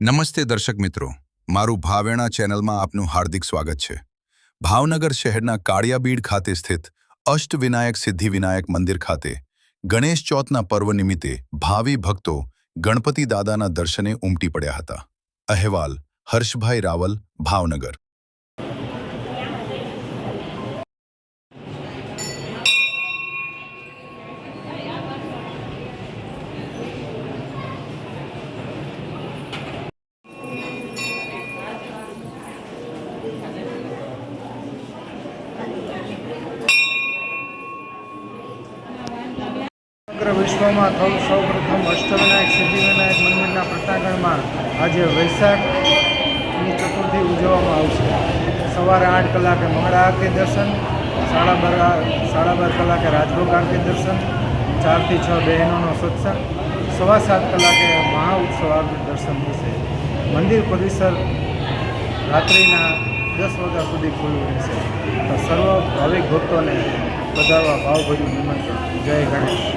નમસ્તે દર્શક મિત્રો, મારું ભાવેણા ચેનલમાં આપનું હાર્દિક સ્વાગત છે। ભાવનગર શહેરના કાળિયાબીડ ખાતે સ્થિત અષ્ટવિનાયક સિદ્ધિવિનાયક મંદિર ખાતે ગણેશ ચોથના પર્વ નિમિત્તે ભાવિ ભક્તો ગણપતિ દાદાના દર્શને ઉમટી પડ્યા હતા। અહેવાલ હર્ષભાઈ રાવલ, ભાવનગર। સમગ્ર વિશ્વમાં સૌપ્રથમ અષ્ટવિનાયક સિદ્ધિવિનાયક મંદિરના પ્રતાગણમાં આજે વૈશાખની ચતુર્થી ઉજવવામાં આવશે। સવારે 8 કલાકે મંગળા આરતી દર્શન, 12:30 કલાકે રાજભોગ આરતી દર્શન, 4 થી 6 બહેનોનો સત્સંગ, 7:15 કલાકે મહાઉત્સવ આરતી દર્શન થશે। મંદિર પરિસર રાત્રિના 10 વાગ્યા સુધી ખુલ્લું રહેશે। તો સર્વ ભાવિક ભક્તોને પધારવા ભાવભર્યું નિમંત્રણ। જય ગણેશ।